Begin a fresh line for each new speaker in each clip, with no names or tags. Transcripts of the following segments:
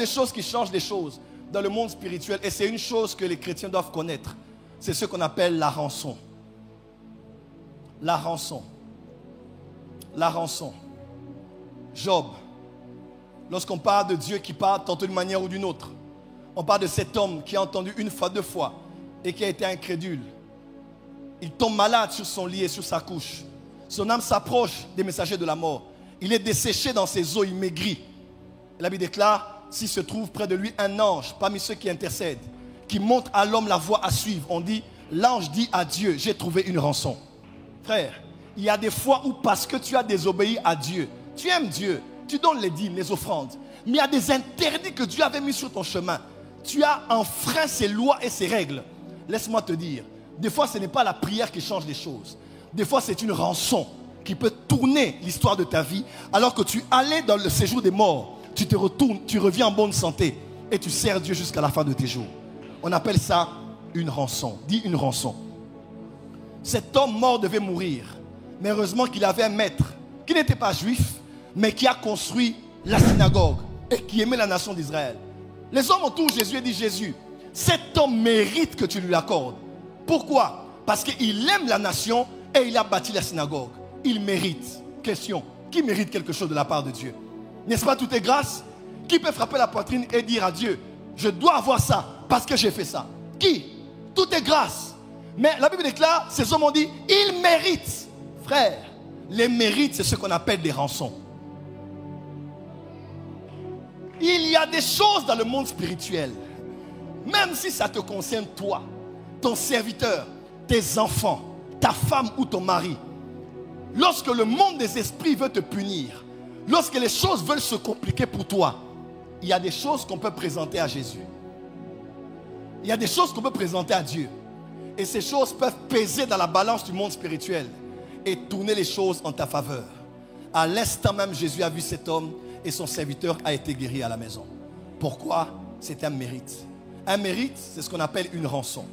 des choses qui changent des choses dans le monde spirituel, et c'est une chose que les chrétiens doivent connaître, c'est ce qu'on appelle la rançon. La rançon. La rançon. Job. Lorsqu'on parle de Dieu qui parle tantôt d'une manière ou d'une autre, on parle de cet homme qui a entendu une fois, deux fois et qui a été incrédule. Il tombe malade sur son lit et sur sa couche. Son âme s'approche des messagers de la mort. Il est desséché dans ses os, il maigrit. Et la Bible déclare, s'il se trouve près de lui un ange, parmi ceux qui intercèdent, qui montre à l'homme la voie à suivre, on dit, l'ange dit à Dieu, j'ai trouvé une rançon. Frère, il y a des fois où parce que tu as désobéi à Dieu, tu aimes Dieu, tu donnes les dîmes, les offrandes, mais il y a des interdits que Dieu avait mis sur ton chemin. Tu as enfreint ses lois et ses règles. Laisse-moi te dire, des fois ce n'est pas la prière qui change les choses. Des fois c'est une rançon qui peut tourner l'histoire de ta vie. Alors que tu allais dans le séjour des morts, tu te retournes, tu reviens en bonne santé et tu sers Dieu jusqu'à la fin de tes jours. On appelle ça une rançon. Dis une rançon. Cet homme mort devait mourir. Mais heureusement qu'il avait un maître qui n'était pas juif, mais qui a construit la synagogue et qui aimait la nation d'Israël. Les hommes autour de Jésus et dit, Jésus, cet homme mérite que tu lui l'accordes. Pourquoi? Parce qu'il aime la nation et il a bâti la synagogue. Il mérite. Question, qui mérite quelque chose de la part de Dieu? N'est-ce pas, tout est grâce? Qui peut frapper la poitrine et dire à Dieu, je dois avoir ça parce que j'ai fait ça? Qui? Tout est grâce. Mais la Bible déclare, ces hommes ont dit, il mérite. Frère, les mérites, c'est ce qu'on appelle des rançons. Il y a des choses dans le monde spirituel, même si ça te concerne toi, ton serviteur, tes enfants, ta femme ou ton mari. Lorsque le monde des esprits veut te punir, lorsque les choses veulent se compliquer pour toi, il y a des choses qu'on peut présenter à Jésus. Il y a des choses qu'on peut présenter à Dieu. Et ces choses peuvent peser dans la balance du monde spirituel et tourner les choses en ta faveur. À l'instant même, Jésus a vu cet homme et son serviteur a été guéri à la maison. Pourquoi? C'est un mérite. Un mérite, c'est ce qu'on appelle une rançon.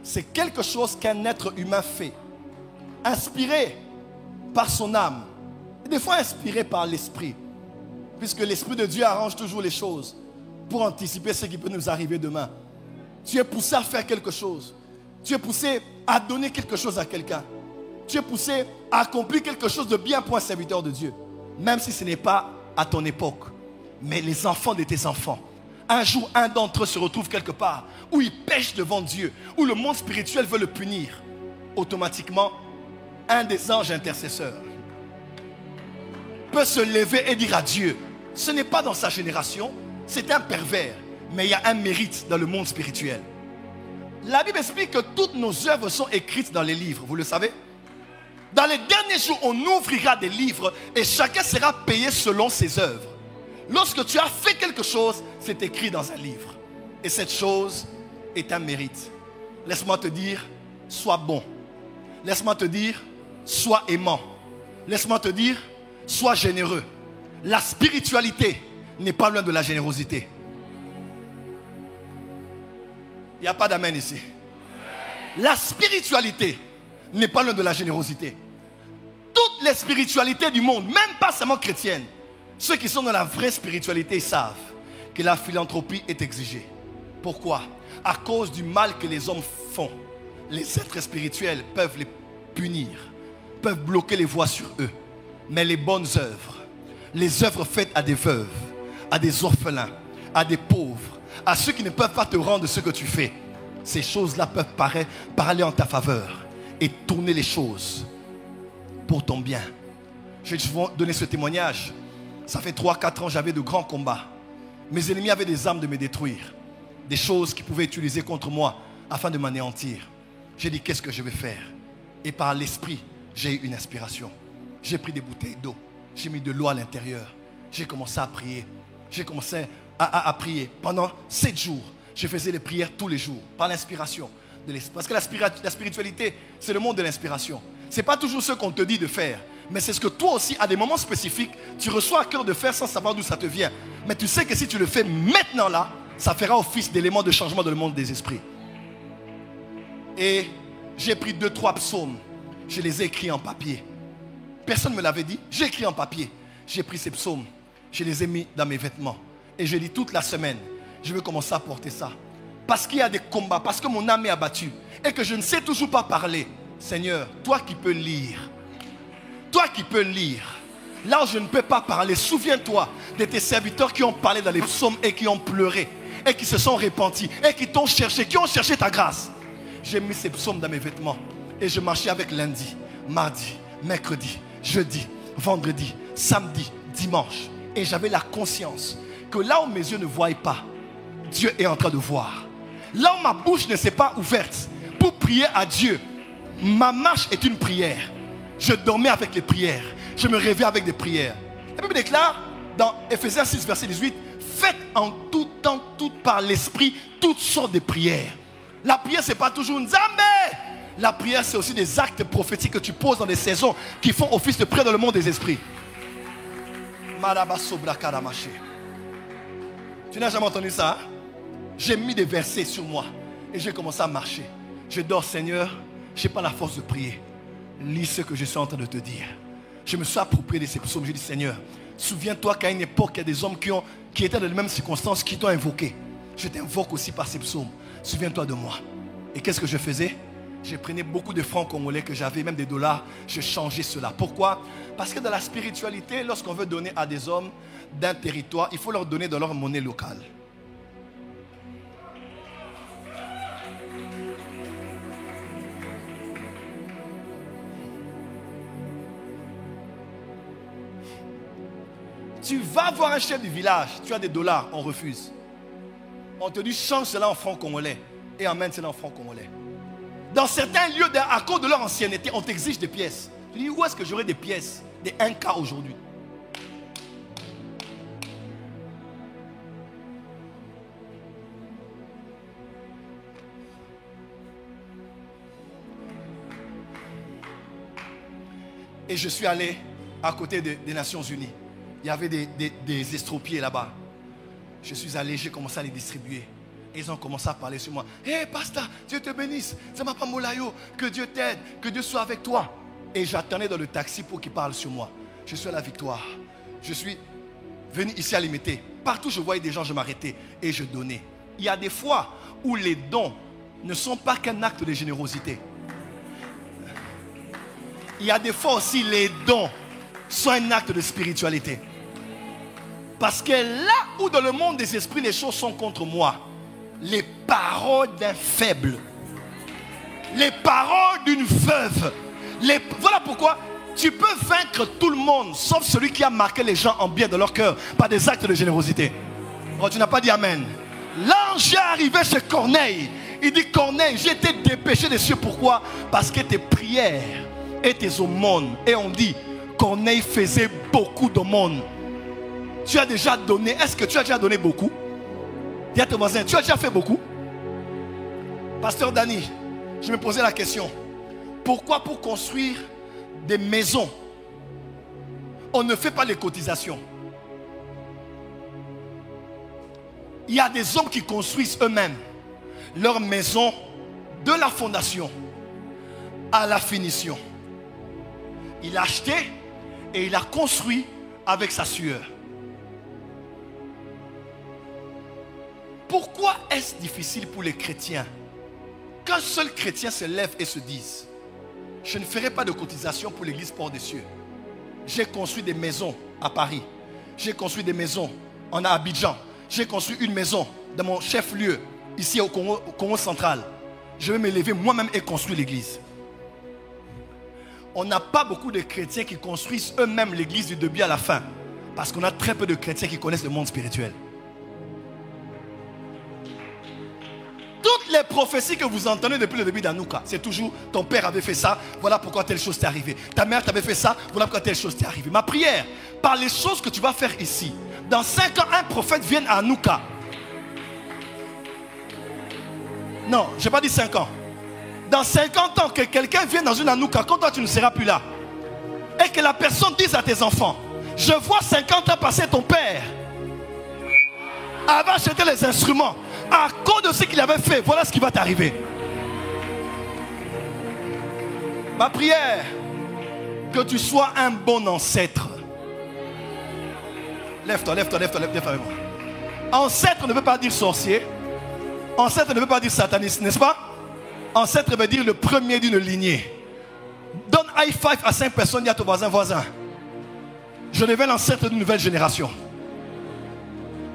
C'est quelque chose qu'un être humain fait, inspiré par son âme, et des fois inspiré par l'esprit, puisque l'esprit de Dieu arrange toujours les choses pour anticiper ce qui peut nous arriver demain. Tu es poussé à faire quelque chose. Tu es poussé à donner quelque chose à quelqu'un. Tu es poussé à accomplir quelque chose de bien pour un serviteur de Dieu, même si ce n'est pas à ton époque. Mais les enfants de tes enfants, un jour, un d'entre eux se retrouve quelque part où il pêche devant Dieu, où le monde spirituel veut le punir. Automatiquement, un des anges intercesseurs peut se lever et dire à Dieu, ce n'est pas dans sa génération, c'est un pervers, mais il y a un mérite dans le monde spirituel. La Bible explique que toutes nos œuvres sont écrites dans les livres, vous le savez. Dans les derniers jours, on ouvrira des livres et chacun sera payé selon ses œuvres. Lorsque tu as fait quelque chose, c'est écrit dans un livre. Et cette chose est un mérite. Laisse-moi te dire, sois bon. Laisse-moi te dire, sois aimant. Laisse-moi te dire, sois généreux. La spiritualité n'est pas loin de la générosité. Il n'y a pas d'amen ici. La spiritualité n'est pas loin de la générosité. Toutes les spiritualités du monde, même pas seulement chrétiennes, ceux qui sont dans la vraie spiritualité savent que la philanthropie est exigée. Pourquoi? À cause du mal que les hommes font, les êtres spirituels peuvent les punir, peuvent bloquer les voies sur eux. Mais les bonnes œuvres, les œuvres faites à des veuves, à des orphelins, à des pauvres, à ceux qui ne peuvent pas te rendre ce que tu fais, ces choses-là peuvent parler en ta faveur et tourner les choses pour ton bien. Je vais souvent donner ce témoignage. Ça fait 3-4 ans, j'avais de grands combats. Mes ennemis avaient des armes de me détruire, des choses qu'ils pouvaient utiliser contre moi afin de m'anéantir. J'ai dit, qu'est-ce que je vais faire? Et par l'esprit, j'ai eu une inspiration. J'ai pris des bouteilles d'eau, j'ai mis de l'eau à l'intérieur. J'ai commencé à prier. J'ai commencé à prier. Pendant 7 jours, je faisais les prières tous les jours, par l'inspiration de l'esprit. Parce que la spiritualité, c'est le monde de l'inspiration. Ce n'est pas toujours ce qu'on te dit de faire, mais c'est ce que toi aussi, à des moments spécifiques, tu reçois à cœur de faire sans savoir d'où ça te vient. Mais tu sais que si tu le fais maintenant là, ça fera office d'élément de changement dans le monde des esprits. Et j'ai pris 2-3 psaumes, je les ai écrits en papier. Personne ne me l'avait dit, j'ai écrit en papier. J'ai pris ces psaumes, je les ai mis dans mes vêtements. Et je dis toute la semaine, je vais commencer à porter ça. Parce qu'il y a des combats, parce que mon âme est abattue et que je ne sais toujours pas parler. Seigneur, toi qui peux lire, toi qui peux lire, là où je ne peux pas parler, souviens-toi de tes serviteurs qui ont parlé dans les psaumes et qui ont pleuré et qui se sont repentis et qui t'ont cherché, qui ont cherché ta grâce. J'ai mis ces psaumes dans mes vêtements et je marchais avec lundi, mardi, mercredi, jeudi, vendredi, samedi, dimanche. Et j'avais la conscience que là où mes yeux ne voient pas, Dieu est en train de voir. Là où ma bouche ne s'est pas ouverte pour prier à Dieu, ma marche est une prière. Je dormais avec les prières. Je me réveillais avec des prières. La Bible déclare dans Ephésiens 6, verset 18, faites en tout temps, toutes par l'esprit, toutes sortes de prières. La prière, ce n'est pas toujours une Nzambe. La prière, c'est aussi des actes prophétiques que tu poses dans des saisons qui font office de prière dans le monde des esprits. Tu n'as jamais entendu ça, hein? J'ai mis des versets sur moi et j'ai commencé à marcher. Je dors, Seigneur, je n'ai pas la force de prier. Lis ce que je suis en train de te dire. Je me suis approprié de ces psaumes. Je dis, Seigneur, souviens-toi qu'à une époque, il y a des hommes qui étaient dans les mêmes circonstances qui t'ont invoqué. Je t'invoque aussi par ces psaumes. Souviens-toi de moi. Et qu'est-ce que je faisais? Je prenais beaucoup de francs congolais que j'avais, même des dollars. Je changeais cela. Pourquoi? Parce que dans la spiritualité, lorsqu'on veut donner à des hommes d'un territoire, il faut leur donner dans leur monnaie locale. Tu vas voir un chef du village, tu as des dollars, on refuse. On te dit change cela en francs congolais et emmène cela en francs congolais. Dans certains lieux, à cause de leur ancienneté, on t'exige des pièces. Tu dis où est-ce que j'aurai des pièces, des 1K aujourd'hui? Et je suis allé à côté des Nations Unies. Il y avait des estropiés là-bas. Je suis allé, j'ai commencé à les distribuer. Et ils ont commencé à parler sur moi. Hé, pasteur, Dieu te bénisse. C'est ma Pamolayo. Que Dieu t'aide. Que Dieu soit avec toi. Et j'attendais dans le taxi pour qu'ils parlent sur moi. Je suis à la victoire. Je suis venu ici à l'imiter. Partout je voyais des gens, je m'arrêtais et je donnais. Il y a des fois où les dons ne sont pas qu'un acte de générosité. Il y a des fois aussi les dons sont un acte de spiritualité. Parce que là où dans le monde des esprits les choses sont contre moi, les paroles d'un faible, les paroles d'une veuve, voilà pourquoi tu peux vaincre tout le monde sauf celui qui a marqué les gens en bien dans leur cœur par des actes de générosité. Oh, tu n'as pas dit amen. L'ange est arrivé chez Corneille. Il dit Corneille, j'ai été dépêché des cieux. Pourquoi? Parce que tes prières et tes aumônes. Et on dit Corneille faisait beaucoup d'aumônes. Tu as déjà donné. Est-ce que tu as déjà donné beaucoup? Dis à tes voisins, tu as déjà fait beaucoup? Pasteur Dani, je me posais la question. Pourquoi pour construire des maisons, on ne fait pas les cotisations? Il y a des hommes qui construisent eux-mêmes leur maison de la fondation à la finition. Il a acheté et il a construit avec sa sueur. Pourquoi est-ce difficile pour les chrétiens qu'un seul chrétien se lève et se dise je ne ferai pas de cotisation pour l'église Port des Cieux? J'ai construit des maisons à Paris. J'ai construit des maisons en Abidjan. J'ai construit une maison dans mon chef-lieu ici au Congo central. Je vais me lever moi-même et construire l'église. On n'a pas beaucoup de chrétiens qui construisent eux-mêmes l'église du début à la fin. Parce qu'on a très peu de chrétiens qui connaissent le monde spirituel. Toutes les prophéties que vous entendez depuis le début d'Anouka, c'est toujours ton père avait fait ça, voilà pourquoi telle chose t'est arrivée. Ta mère t'avait fait ça, voilà pourquoi telle chose t'est arrivée. Ma prière, par les choses que tu vas faire ici, dans 5 ans, un prophète vienne à Anouka. Non, je n'ai pas dit 5 ans. Dans 50 ans, que quelqu'un vienne dans une Anouka, quand toi tu ne seras plus là, et que la personne dise à tes enfants, je vois 50 ans passer ton père avait acheté les instruments. À cause de ce qu'il avait fait, voilà ce qui va t'arriver. Ma prière, que tu sois un bon ancêtre. Lève-toi, lève-toi, lève-toi, lève-toi avec moi. Ancêtre ne veut pas dire sorcier. Ancêtre ne veut pas dire sataniste, n'est-ce pas? Ancêtre veut dire le premier d'une lignée. Donne high five à 5 personnes, dis à ton voisin. Je deviens l'ancêtre d'une nouvelle génération.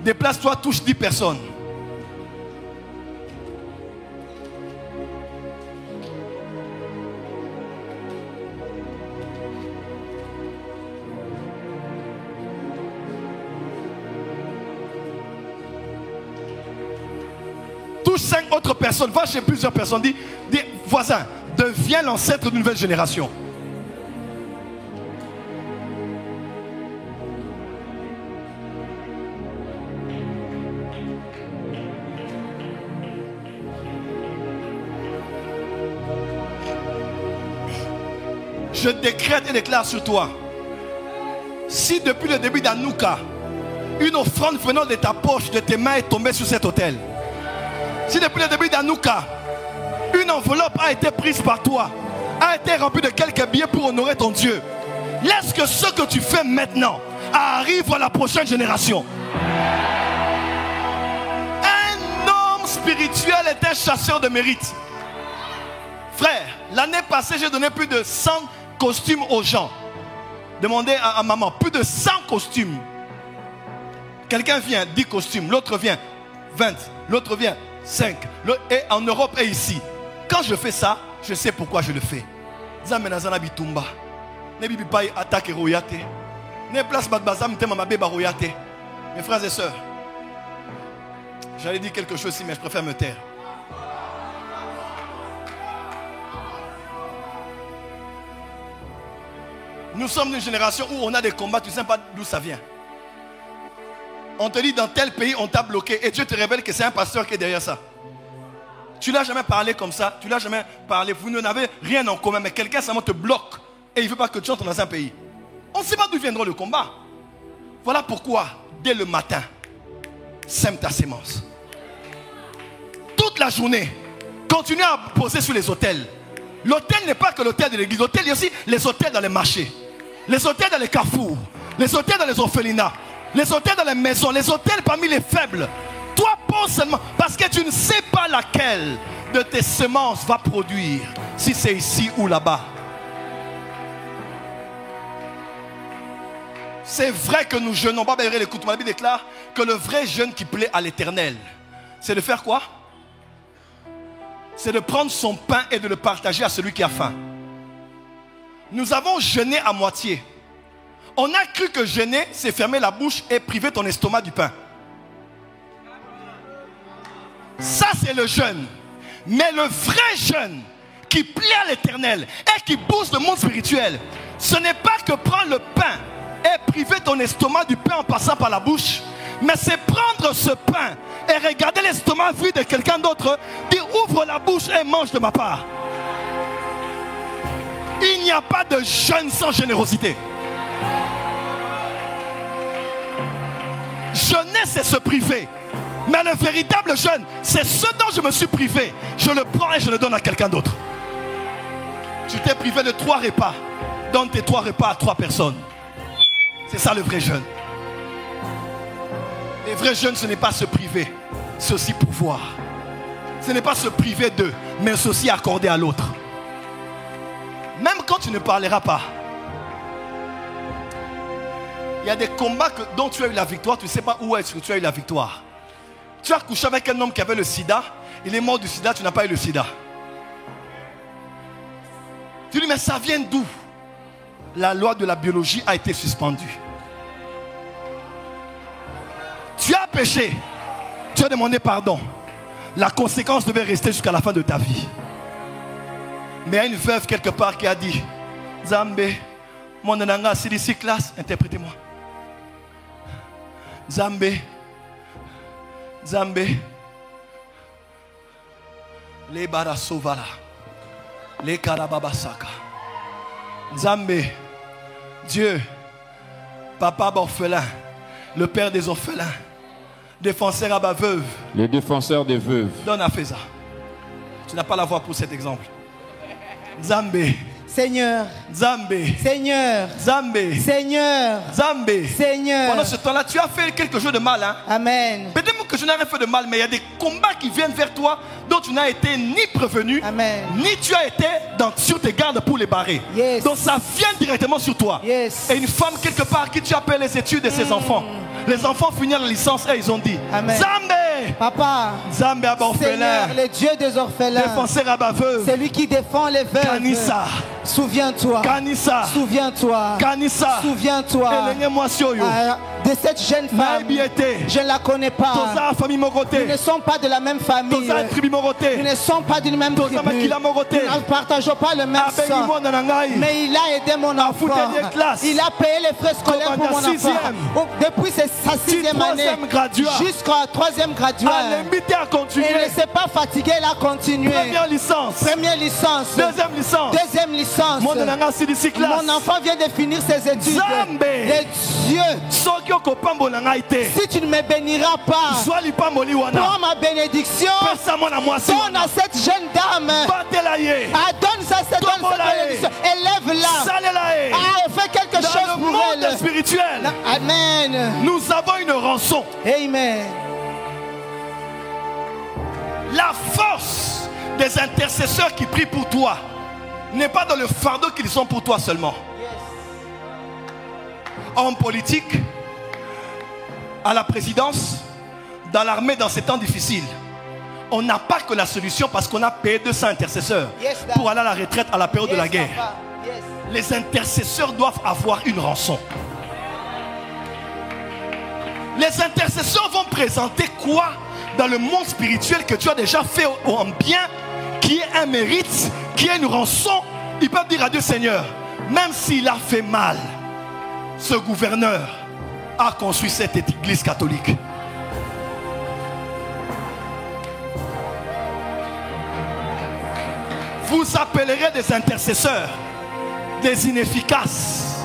Déplace-toi, touche 10 personnes. Touche 5 autres personnes. Va chez plusieurs personnes. Dis voisin, deviens l'ancêtre d'une nouvelle génération. Je décrète et déclare sur toi. Si depuis le début d'Anouka, une offrande venant de ta poche, de tes mains est tombée sur cet autel. Si depuis le début d'Anouka, une enveloppe a été prise par toi, a été remplie de quelques billets pour honorer ton Dieu, laisse que ce que tu fais maintenant arrive à la prochaine génération. Un homme spirituel est un chasseur de mérite. Frère, l'année passée, j'ai donné plus de 100 costumes aux gens. Demandez à maman, plus de 100 costumes. Quelqu'un vient, 10 costumes, l'autre vient, 20, l'autre vient, 5. Et en Europe et ici. Quand je fais ça, je sais pourquoi je le fais. Mes frères et sœurs, j'allais dire quelque chose ici, mais je préfère me taire. Nous sommes d'une génération où on a des combats, tu ne sais pas d'où ça vient. On te dit dans tel pays on t'a bloqué et Dieu te révèle que c'est un pasteur qui est derrière ça. Tu n'as jamais parlé comme ça, tu n'as jamais parlé, vous n'avez rien en commun, mais quelqu'un seulement te bloque et il ne veut pas que tu entres dans un pays. On ne sait pas d'où viendra le combat. Voilà pourquoi, dès le matin, sème ta sémence. Toute la journée, continue à poser sur les autels. L'hôtel n'est pas que l'hôtel de l'église. L'hôtel, il y a aussi les hôtels dans les marchés, les hôtels dans les carrefours, les hôtels dans les orphelinats, les hôtels dans les maisons, les hôtels parmi les faibles. Toi, pose seulement, parce que tu ne sais pas laquelle de tes semences va produire, si c'est ici ou là-bas. C'est vrai que nous jeûnons. La Bible déclare que le vrai jeûne qui plaît à l'Éternel, c'est de faire quoi? C'est de prendre son pain et de le partager à celui qui a faim. Nous avons jeûné à moitié. On a cru que jeûner, c'est fermer la bouche et priver ton estomac du pain. Ça, c'est le jeûne. Mais le vrai jeûne qui plaît à l'Éternel et qui booste le monde spirituel, ce n'est pas que prendre le pain et priver ton estomac du pain en passant par la bouche, mais c'est prendre ce pain et regarder l'estomac vide de quelqu'un d'autre, dire ouvre la bouche et mange de ma part. Il n'y a pas de jeûne sans générosité. Jeûner, c'est se priver. Mais le véritable jeûne, c'est ce dont je me suis privé. Je le prends et je le donne à quelqu'un d'autre. Tu t'es privé de 3 repas. Donne tes 3 repas à 3 personnes. C'est ça le vrai jeûne. Le vrai jeûne, ce n'est pas se priver, c'est aussi pouvoir. Ce n'est pas se priver d'eux, mais c'est aussi accorder à l'autre. Même quand tu ne parleras pas, il y a des combats dont tu as eu la victoire, tu ne sais pas où est-ce que tu as eu la victoire. Tu as couché avec un homme qui avait le sida, il est mort du sida, tu n'as pas eu le sida. Tu dis, mais ça vient d'où? La loi de la biologie a été suspendue. Tu as péché, tu as demandé pardon. La conséquence devait rester jusqu'à la fin de ta vie. Mais il y a une veuve quelque part qui a dit, Zambé, mon nanga, c'est ici classe, interprétez-moi. Zambé, Zambé, les barasovala, les karababasaka. Zambé, Dieu, papa orphelin, le père des orphelins, défenseur à ma veuve.
Les défenseurs des veuves.
Donne à Feza. Tu n'as pas la voix pour cet exemple. Zambé.
Seigneur.
Zambé.
Seigneur.
Zambé.
Seigneur.
Zambé.
Seigneur.
Pendant ce temps-là, tu as fait quelque chose de mal. Hein?
Amen.
Peut-être je n'ai rien fait de mal, mais il y a des combats qui viennent vers toi dont tu n'as été ni prévenu,
Amen.
ni tu as été sur tes gardes pour les barrer.
Yes.
Donc ça vient directement sur toi.
Yes.
Et une femme quelque part qui tu appelles les études de ses enfants. Les enfants finissent la licence et ils ont dit,
Amen.
Zambé,
Papa,
Zambé à orphelin,
Seigneur, le Dieu des orphelins,
défenseur à baveux,
c'est lui qui défend les veuves.
Kanissa,
Souviens-toi.
Kanissa,
Souviens-toi.
Kanissa,
Souviens-toi. De cette jeune femme. Je ne la connais pas. Nous ne sommes pas de la même famille. Nous ne sommes pas d'une même tribu. Nous ne partageons pas le même sang. Mais il a aidé mon enfant. Il a payé les frais scolaires pour mon enfant. Depuis sa 6e année jusqu'à 3e graduat. Il ne s'est pas fatigué, il a continué.
Première licence. Deuxième licence.
Mon enfant vient de finir ses études. Les dieux. Si tu ne me béniras pas, prends ma bénédiction. Donne à cette jeune dame. Donne ça, cette bénédiction. Élève-la. Fais quelque chose pour elle.
Dans le monde spirituel,
Amen.
Nous avons une rançon.
Amen.
La force des intercesseurs qui prient pour toi n'est pas dans le fardeau qu'ils sont pour toi seulement. Homme politique, à la présidence, dans l'armée dans ces temps difficiles, on n'a pas que la solution parce qu'on a payé 200 intercesseurs pour aller à la retraite à la période de la guerre. Les intercesseurs doivent avoir une rançon. Les intercesseurs vont présenter quoi dans le monde spirituel que tu as déjà fait en bien, qui est un mérite, qui est une rançon. Ils peuvent dire à Dieu, Seigneur, même s'il a fait mal, ce gouverneur a construit cette église catholique. Vous appellerez des intercesseurs des inefficaces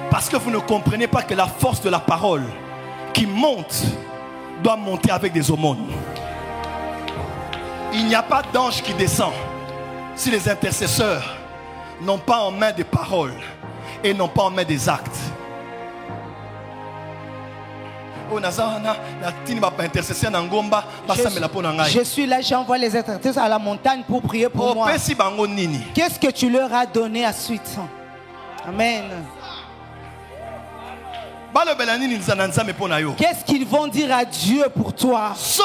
parce que vous ne comprenez pas que la force de la parole qui monte doit monter avec des aumônes. Il n'y a pas d'ange qui descend si les intercesseurs n'ont pas en main des paroles et n'ont pas en main des actes.
Je suis là, j'envoie les intercesseurs à la montagne pour prier pour moi. Qu'est-ce que tu leur as donné à suite? Amen. Qu'est-ce qu'ils vont dire à Dieu pour toi? Si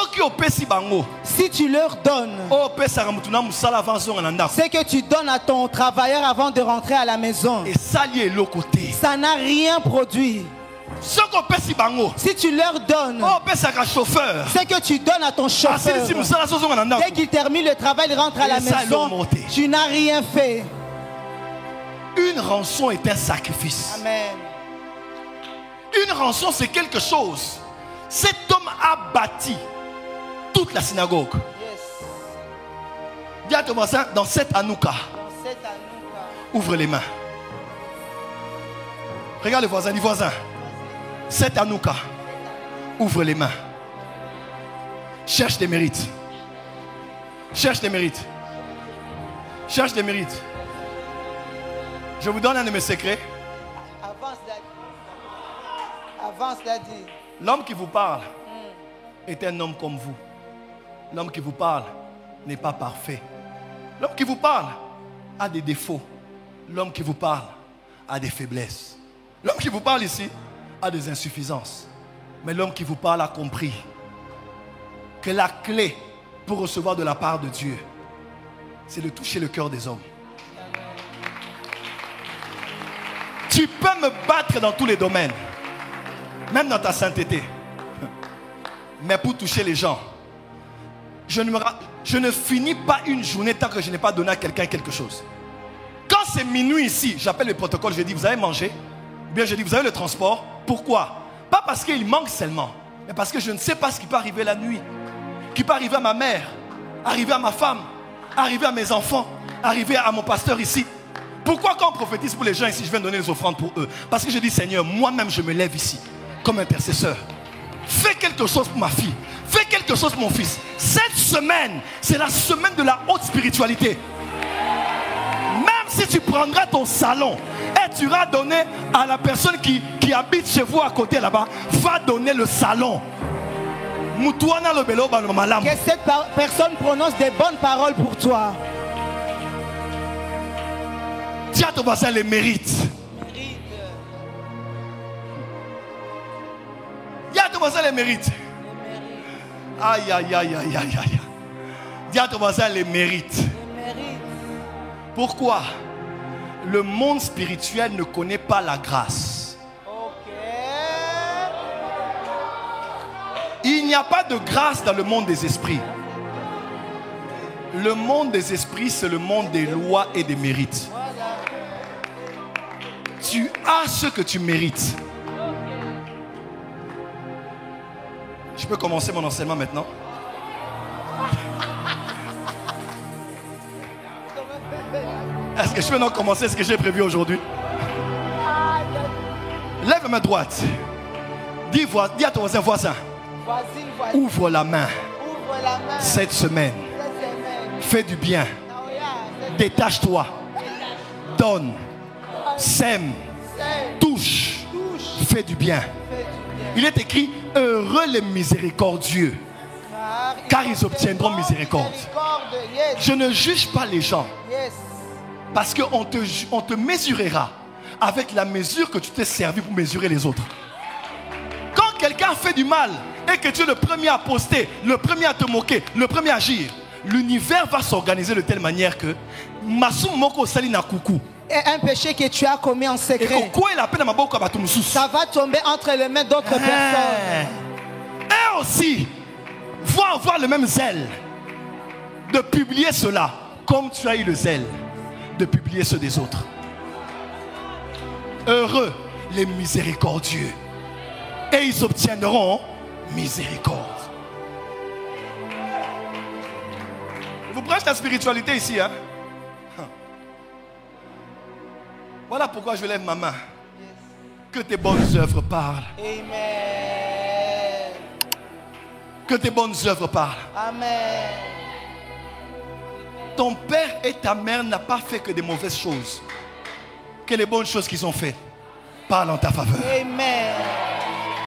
tu leur donnes ce que tu donnes à ton travailleur avant de rentrer à la maison, ça n'a rien produit. Si tu leur donnes ce que tu donnes à ton chauffeur, dès qu'il termine le travail, il rentre à la maison, tu n'as rien fait.
Une rançon est un sacrifice.
Amen.
Une rançon, c'est quelque chose. Cet homme a bâti toute la synagogue. Dis à ton voisin, dans cette Hanouka, ouvre les mains. Regarde le voisin, dis voisin. Cette Hanouka, ouvre les mains. Cherche des mérites. Cherche des mérites. Cherche des mérites. Je vous donne un de mes secrets.
Avance, Daddy.
L'homme qui vous parle est un homme comme vous. L'homme qui vous parle n'est pas parfait. L'homme qui vous parle a des défauts. L'homme qui vous parle a des faiblesses. L'homme qui vous parle ici a des insuffisances. Mais l'homme qui vous parle a compris que la clé pour recevoir de la part de Dieu, c'est de toucher le cœur des hommes. Tu peux me battre dans tous les domaines, même dans ta sainteté. Mais pour toucher les gens, je ne finis pas une journée tant que je n'ai pas donné à quelqu'un quelque chose. Quand c'est minuit ici, j'appelle le protocole, je dis, vous avez mangé? Bien, je dis, vous avez le transport? Pourquoi? Pas parce qu'il manque seulement, mais parce que je ne sais pas ce qui peut arriver la nuit. Qui peut arriver à ma mère, arriver à ma femme, arriver à mes enfants, arriver à mon pasteur ici. Pourquoi quand on prophétise pour les gens ici, je viens donner les offrandes pour eux? Parce que je dis, Seigneur, moi-même je me lève ici comme intercesseur. Fais quelque chose pour ma fille. Fais quelque chose pour mon fils. Cette semaine, c'est la semaine de la haute spiritualité. Même si tu prendras ton salon et tu iras donner à la personne qui habite chez vous à côté là-bas, va donner le salon.
Que cette personne prononce des bonnes paroles pour toi.
Dis à ton voisin les mérites. Dis à ton voisin les mérites. Aïe, aïe, aïe, aïe, aïe, aïe. Dis à ton voisin les mérites. Pourquoi? Le monde spirituel ne connaît pas la grâce. Il n'y a pas de grâce dans le monde des esprits. Le monde des esprits, c'est le monde des lois et des mérites. Tu as ce que tu mérites. Je peux commencer mon enseignement maintenant? Est-ce que je peux donc commencer ce que j'ai prévu aujourd'hui? Lève la main droite. Dis à ton voisin. Ouvre la main. Cette semaine. Fais du bien. Détache-toi. Donne. Sème. Touche. Fais du bien. Il est écrit: heureux les miséricordieux, car ils obtiendront miséricorde. Je ne juge pas les gens, parce qu'on te mesurera avec la mesure que tu t'es servi pour mesurer les autres. Quand quelqu'un fait du mal et que tu es le premier à poster, le premier à te moquer, le premier à agir, l'univers va s'organiser de telle manière que
et un péché que tu as commis en secret, ça va tomber entre les mains d'autres personnes.
Et aussi vont avoir le même zèle de publier cela, comme tu as eu le zèle de publier ceux des autres. Heureux les miséricordieux, et ils obtiendront miséricorde. Vous prêchez la spiritualité ici, hein? Voilà pourquoi je lève ma main. Que tes bonnes œuvres parlent.
Amen.
Que tes bonnes œuvres parlent.
Amen.
Ton père et ta mère n'ont pas fait que des mauvaises choses. Que les bonnes choses qu'ils ont faites parlent en ta faveur.
Amen.